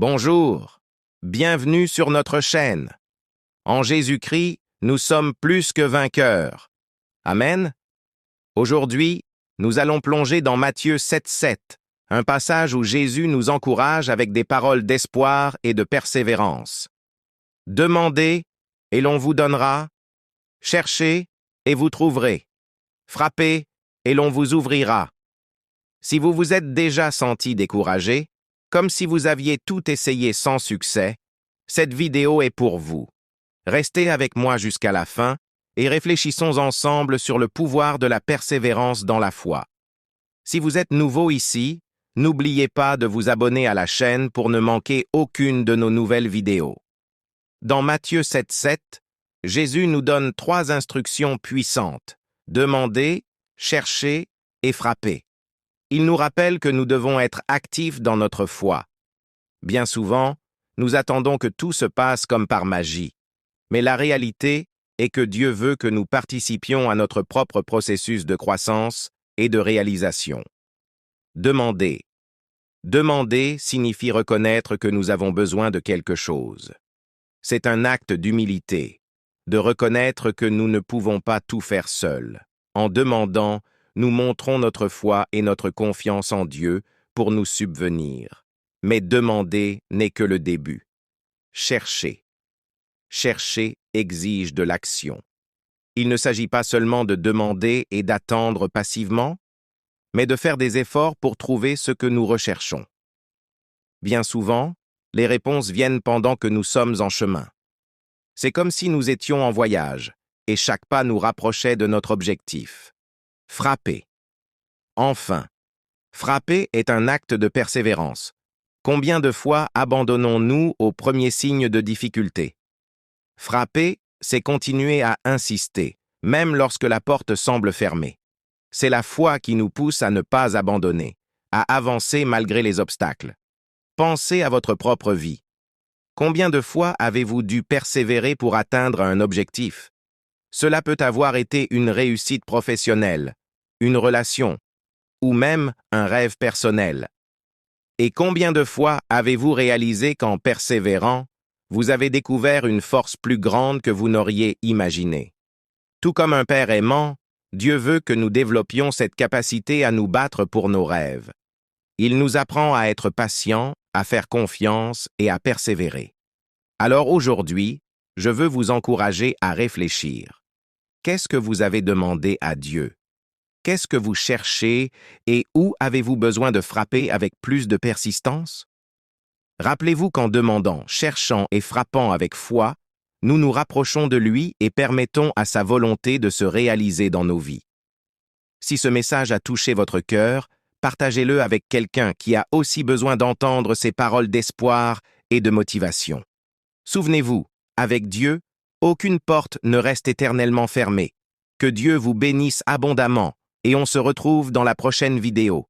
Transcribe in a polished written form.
Bonjour, bienvenue sur notre chaîne. En Jésus-Christ, nous sommes plus que vainqueurs. Amen. Aujourd'hui, nous allons plonger dans Matthieu 7,7, un passage où Jésus nous encourage avec des paroles d'espoir et de persévérance. Demandez, et l'on vous donnera. Cherchez, et vous trouverez. Frappez, et l'on vous ouvrira. Si vous vous êtes déjà senti découragé, comme si vous aviez tout essayé sans succès, cette vidéo est pour vous. Restez avec moi jusqu'à la fin et réfléchissons ensemble sur le pouvoir de la persévérance dans la foi. Si vous êtes nouveau ici, n'oubliez pas de vous abonner à la chaîne pour ne manquer aucune de nos nouvelles vidéos. Dans Matthieu 7,7, Jésus nous donne 3 instructions puissantes. Demandez, cherchez et frappez. Il nous rappelle que nous devons être actifs dans notre foi. Bien souvent, nous attendons que tout se passe comme par magie. Mais la réalité est que Dieu veut que nous participions à notre propre processus de croissance et de réalisation. Demander. Demander signifie reconnaître que nous avons besoin de quelque chose. C'est un acte d'humilité, de reconnaître que nous ne pouvons pas tout faire seuls. En demandant, nous montrons notre foi et notre confiance en Dieu pour nous subvenir. Mais demander n'est que le début. Chercher. Chercher exige de l'action. Il ne s'agit pas seulement de demander et d'attendre passivement, mais de faire des efforts pour trouver ce que nous recherchons. Bien souvent, les réponses viennent pendant que nous sommes en chemin. C'est comme si nous étions en voyage, et chaque pas nous rapprochait de notre objectif. Frapper. Enfin, frapper est un acte de persévérance. Combien de fois abandonnons-nous aux premiers signes de difficulté? Frapper, c'est continuer à insister, même lorsque la porte semble fermée. C'est la foi qui nous pousse à ne pas abandonner, à avancer malgré les obstacles. Pensez à votre propre vie. Combien de fois avez-vous dû persévérer pour atteindre un objectif? Cela peut avoir été une réussite professionnelle, une relation, ou même un rêve personnel. Et combien de fois avez-vous réalisé qu'en persévérant, vous avez découvert une force plus grande que vous n'auriez imaginée? Tout comme un Père aimant, Dieu veut que nous développions cette capacité à nous battre pour nos rêves. Il nous apprend à être patients, à faire confiance et à persévérer. Alors aujourd'hui, je veux vous encourager à réfléchir. Qu'est-ce que vous avez demandé à Dieu? Qu'est-ce que vous cherchez et où avez-vous besoin de frapper avec plus de persistance? Rappelez-vous qu'en demandant, cherchant et frappant avec foi, nous nous rapprochons de lui et permettons à sa volonté de se réaliser dans nos vies. Si ce message a touché votre cœur, partagez-le avec quelqu'un qui a aussi besoin d'entendre ces paroles d'espoir et de motivation. Souvenez-vous, avec Dieu, aucune porte ne reste éternellement fermée. Que Dieu vous bénisse abondamment et on se retrouve dans la prochaine vidéo.